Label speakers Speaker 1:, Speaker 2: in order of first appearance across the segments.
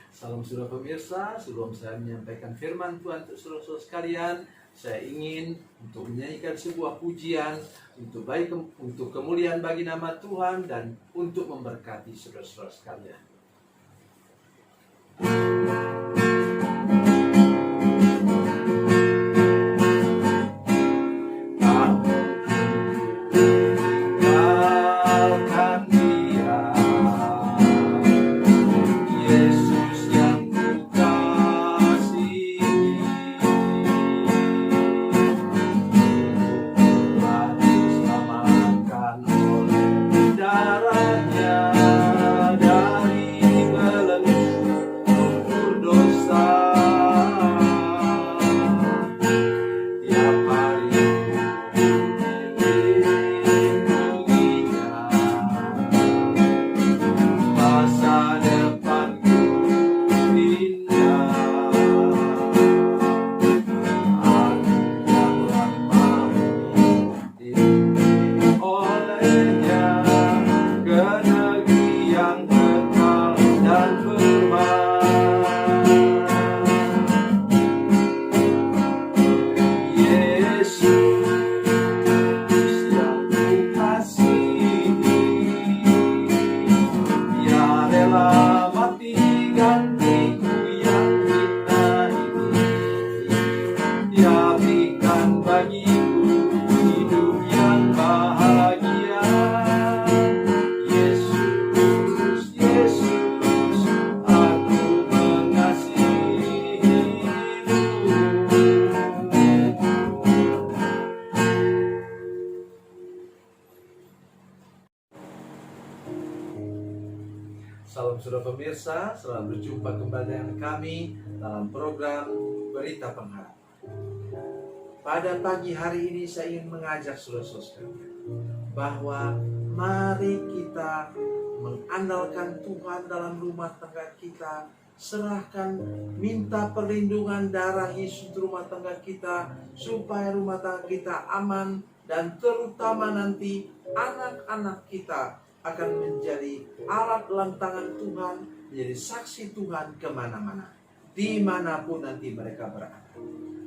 Speaker 1: Salam saudara pemirsa, sebelum saya menyampaikan firman Tuhan untuk saudara-saudara sekalian, saya ingin untuk menyanyikan sebuah pujian untuk kemuliaan bagi nama Tuhan dan untuk memberkati saudara-saudara sekalian. Salam saudara pemirsa, selamat berjumpa kembali dengan kami dalam program Berita Pengharapan. Pada pagi hari ini saya ingin mengajak saudara-saudara sekalian bahwa mari kita mengandalkan Tuhan dalam rumah tangga kita, serahkan, minta perlindungan darah Yesus di rumah tangga kita supaya rumah tangga kita aman, dan terutama nanti anak-anak kita akan menjadi alat dalam tangan Tuhan, menjadi saksi Tuhan kemana-mana, dimanapun nanti mereka berada.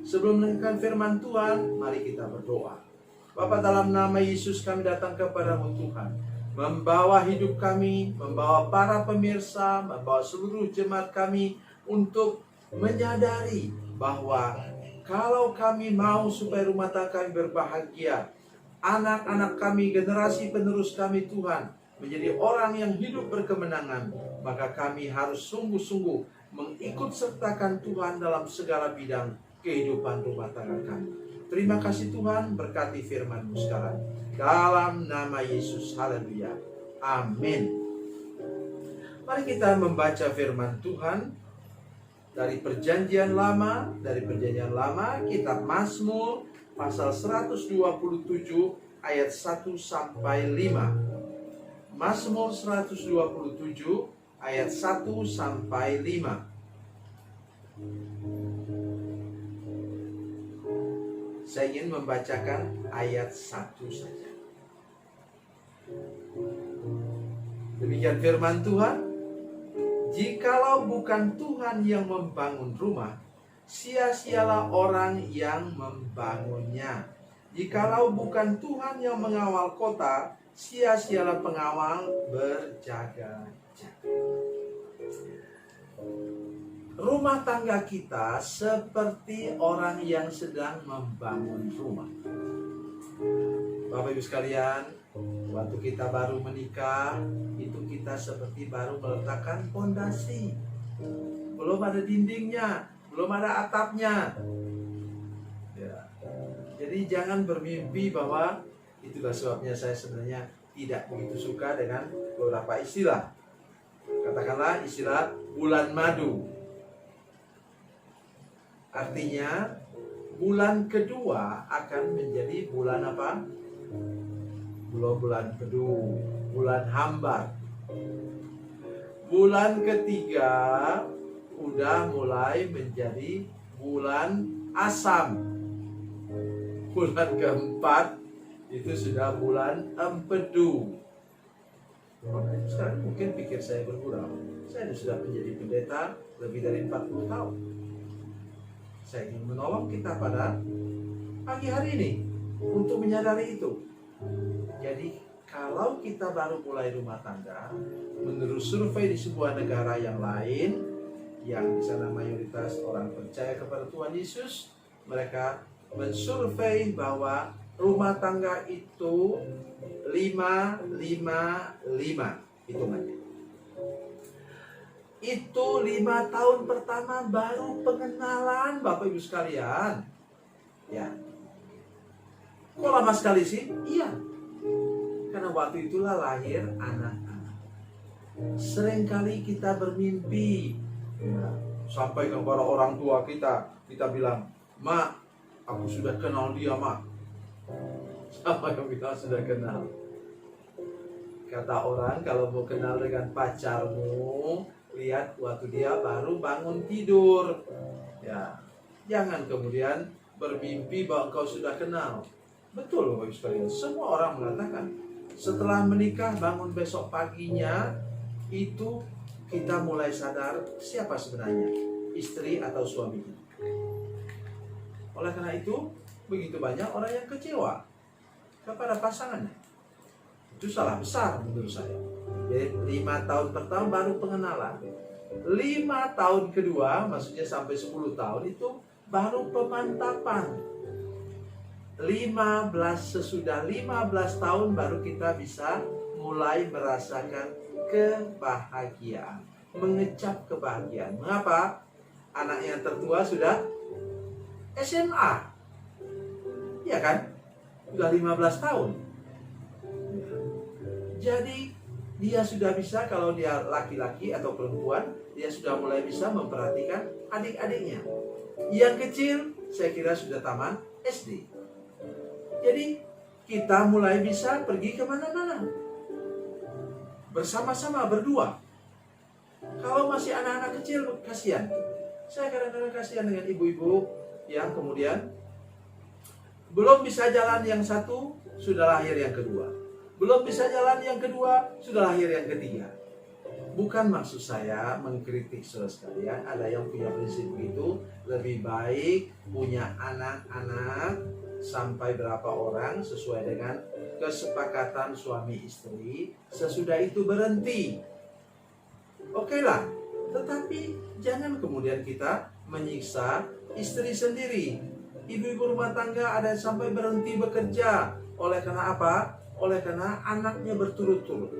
Speaker 1: Sebelum mendengarkan firman Tuhan, mari kita berdoa. Bapa, dalam nama Yesus kami datang kepadamu Tuhan, membawa hidup kami, membawa para pemirsa, membawa seluruh jemaat kami untuk menyadari bahwa kalau kami mau supaya rumah tangga kami berbahagia, anak-anak kami, generasi penerus kami Tuhan, menjadi orang yang hidup berkemenangan, maka kami harus sungguh-sungguh mengikut sertakan Tuhan dalam segala bidang kehidupan rumah tangga kami. Terima kasih Tuhan, berkati firman-Mu sekarang. Dalam nama Yesus, haleluya. Amin. Mari kita membaca firman Tuhan dari Perjanjian Lama. Dari Perjanjian Lama, kitab Mazmur pasal 127 ayat 1 sampai 5. Mazmur 127 ayat 1 sampai 5. Saya ingin membacakan ayat 1 saja. Demikian firman Tuhan. Jikalau bukan Tuhan yang membangun rumah, sia-sialah orang yang membangunnya. Jikalau bukan Tuhan yang mengawal kota, sia-sialah pengawal berjaga-jaga. Rumah tangga kita seperti orang yang sedang membangun rumah. Bapak Ibu sekalian, waktu kita baru menikah, itu kita seperti baru meletakkan fondasi. Belum ada dindingnya, belum ada atapnya. Ya. Jadi jangan bermimpi bahwa itulah sebabnya saya sebenarnya tidak begitu suka dengan beberapa istilah. Katakanlah istilah bulan madu. Artinya bulan kedua akan menjadi bulan apa? Bulan kedu, bulan hambar. Bulan ketiga udah mulai menjadi bulan asam. Bulan keempat itu sudah bulan empedu. Sekarang mungkin pikir saya bergurau. Saya sudah menjadi pendeta lebih dari 40 tahun. Saya ingin menolong kita pada pagi hari ini untuk menyadari itu. Jadi kalau kita baru mulai rumah tangga, menurut survei di sebuah negara yang lain, yang di sana mayoritas orang percaya kepada Tuhan Yesus, mereka mensurvei bahwa rumah tangga itu 5-5-5 hitungannya. Itu 5 tahun pertama baru pengenalan, Bapak Ibu sekalian. Ya. Kok lama sekali sih? Iya. Karena waktu itulah lahir anak-anak. Seringkali kita bermimpi, ya, sampai kepada orang tua kita bilang, "Mak, aku sudah kenal dia, Mak." Siapa yang bilang sudah kenal? Kata orang, kalau mau kenal dengan pacarmu, lihat waktu dia baru bangun tidur. Ya, jangan kemudian bermimpi bahwa engkau sudah kenal. Betul, Bapak Ibu sekalian. Semua orang mengatakan setelah menikah bangun besok paginya itu kita mulai sadar siapa sebenarnya istri atau suami kita. Oleh karena itu begitu banyak orang yang kecewa kepada pasangannya. Itu salah besar menurut saya. Jadi 5 tahun pertama baru pengenalan. 5 tahun kedua, maksudnya sampai 10 tahun itu baru pemantapan. Sesudah 15 tahun baru kita bisa mulai merasakan kebahagiaan, mengecap kebahagiaan. Mengapa? Anak yang tertua sudah SMA. Ya kan? Sudah 15 tahun. Jadi dia sudah bisa, kalau dia laki-laki atau perempuan, dia sudah mulai bisa memperhatikan adik-adiknya. Yang kecil saya kira sudah taman SD. Jadi kita mulai bisa pergi kemana-mana bersama-sama berdua. Kalau masih anak-anak kecil kasihan. Saya kadang-kadang kasihan dengan ibu-ibu yang kemudian belum bisa jalan yang satu, sudah lahir yang kedua. Belum bisa jalan yang kedua, sudah lahir yang ketiga. Bukan maksud saya mengkritik saudara sekalian, ada yang punya prinsip begitu, lebih baik punya anak-anak sampai berapa orang sesuai dengan kesepakatan suami istri, sesudah itu berhenti. Oke lah, tetapi jangan kemudian kita menyiksa istri sendiri. Ibu-ibu rumah tangga ada yang sampai berhenti bekerja. Oleh karena apa? Oleh karena anaknya berturut-turut.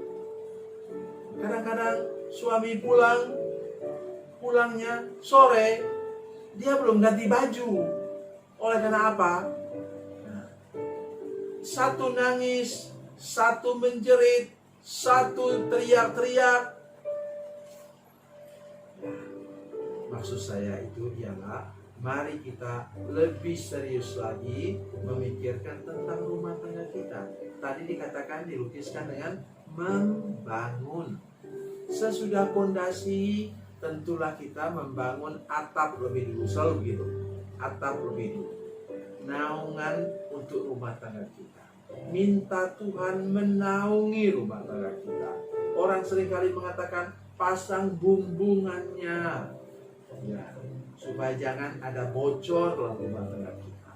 Speaker 1: Kadang-kadang suami pulangnya sore, dia belum ganti baju. Oleh karena apa? Satu nangis, satu menjerit, satu teriak-teriak. Maksud saya itu ialah mari kita lebih serius lagi memikirkan tentang rumah tangga kita. Tadi dikatakan dilukiskan dengan membangun. Sesudah fondasi, tentulah kita membangun atap lebih dulu. Selalu begitu. Atap lebih dulu. Naungan untuk rumah tangga kita. Minta Tuhan menaungi rumah tangga kita. Orang seringkali mengatakan pasang bumbungannya. Ya, supaya jangan ada bocor dalam rumah tangga kita.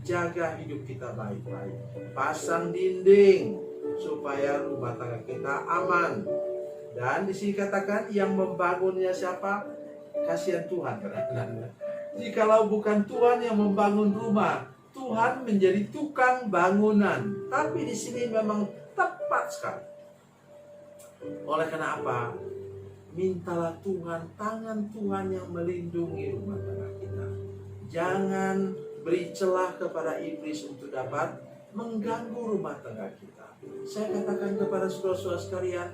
Speaker 1: Jaga hidup kita baik-baik. Pasang dinding supaya rumah tangga kita aman. Dan di sini katakan yang membangunnya siapa? Kasihan Tuhan. Jikalau bukan Tuhan yang membangun rumah, Tuhan menjadi tukang bangunan. Tapi di sini memang tepat sekali. Oleh karena apa? Mintalah Tuhan, tangan Tuhan yang melindungi rumah tangga kita. Jangan beri celah kepada iblis untuk dapat mengganggu rumah tangga kita. Saya katakan kepada saudara-saudara sekalian,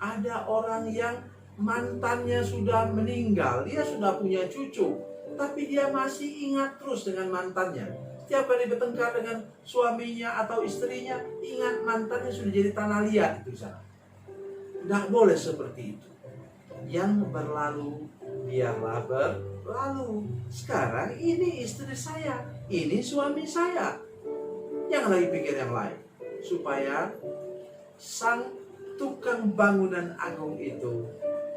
Speaker 1: ada orang yang mantannya sudah meninggal, dia sudah punya cucu, tapi dia masih ingat terus dengan mantannya. Setiap kali bertengkar dengan suaminya atau istrinya, ingat mantannya sudah jadi tanah liat itu sana. Tidak boleh seperti itu. Yang berlalu biarlah berlalu. Sekarang ini istri saya, ini suami saya. Jangan lagi pikir yang lain. Supaya sang tukang bangunan agung itu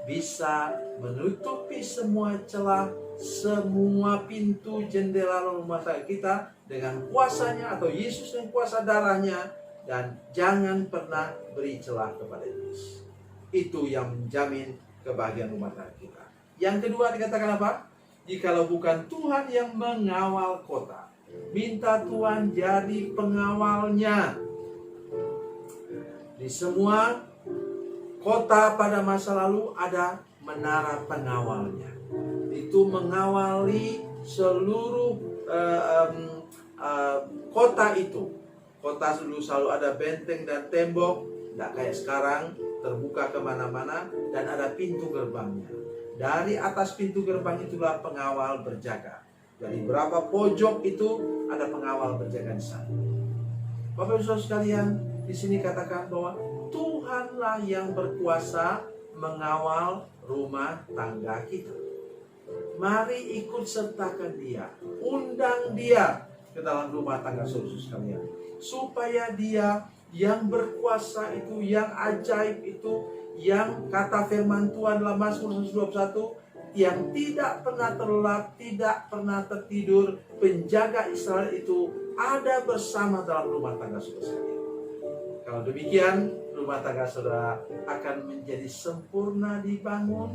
Speaker 1: bisa menutupi semua celah, semua pintu jendela rumah tangga kita dengan kuasanya atau Yesus dan kuasa darahnya, dan jangan pernah beri celah kepada iblis. Itu yang menjamin kebahagiaan rumah tangga kita. Yang kedua dikatakan apa? Jikalau bukan Tuhan yang mengawal kota, minta Tuhan jadi pengawalnya. Di semua kota pada masa lalu ada menara pengawalnya. Itu mengawali seluruh kota itu. Kota dulu selalu ada benteng dan tembok, tidak kayak sekarang terbuka kemana-mana dan ada pintu gerbangnya. Dari atas pintu gerbang itulah pengawal berjaga. Dari berapa pojok itu ada pengawal berjaga di sana. Bapak Ibu Saudara sekalian, di sini katakan bahwa Tuhanlah yang berkuasa mengawal rumah tangga kita. Mari ikut sertakan Dia, undang Dia ke dalam rumah tangga saudara sekalian, supaya Dia yang berkuasa itu, yang ajaib itu, yang kata firman Tuhan dalam Mazmur 121, yang tidak pernah terlelap, tidak pernah tertidur, penjaga Israel itu ada bersama dalam rumah tangga saudara sekalian. Kalau demikian, rumah tangga saudara akan menjadi sempurna dibangun,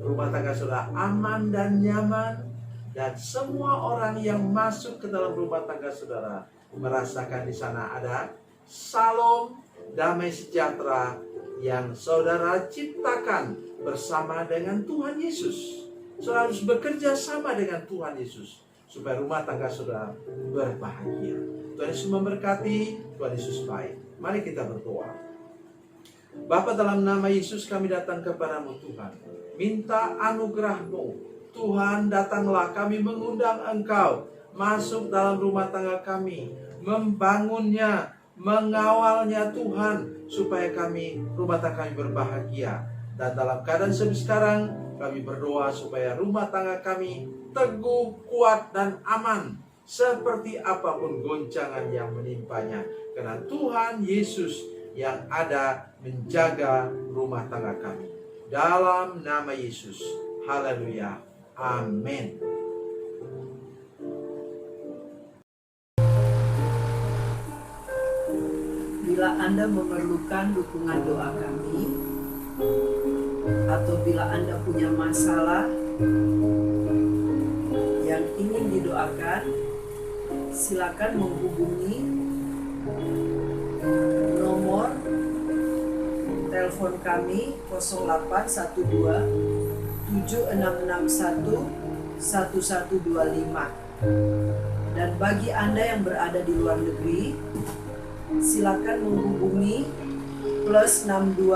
Speaker 1: rumah tangga saudara aman dan nyaman, dan semua orang yang masuk ke dalam rumah tangga saudara merasakan di sana ada salom, damai sejahtera yang saudara ciptakan bersama dengan Tuhan Yesus. Saudara harus bekerja sama dengan Tuhan Yesus supaya rumah tangga saudara berbahagia. Tuhan Yesus memberkati, Tuhan Yesus baik. Mari kita berdoa. Bapa, dalam nama Yesus kami datang kepadamu Tuhan. Minta anugerah-Mu. Tuhan, datanglah, kami mengundang Engkau masuk dalam rumah tangga kami, membangunnya, mengawalnya Tuhan, supaya kami, rumah tangga kami berbahagia. Dan dalam keadaan seperti sekarang, kami berdoa supaya rumah tangga kami teguh, kuat, dan aman, seperti apapun goncangan yang menimpanya. Karena Tuhan Yesus yang ada menjaga rumah tangga kami. Dalam nama Yesus. Haleluya. Amin.
Speaker 2: Bila Anda memerlukan dukungan doa kami, atau bila Anda punya masalah yang ingin didoakan, silakan menghubungi nomor telepon kami 0812 7661 1125. Dan bagi Anda yang berada di luar negeri, silakan menghubungi +62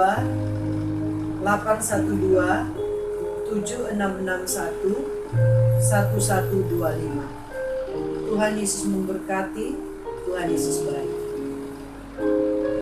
Speaker 2: 812 7661 1125. Tuhan Yesus memberkati, Tuhan Yesus baik.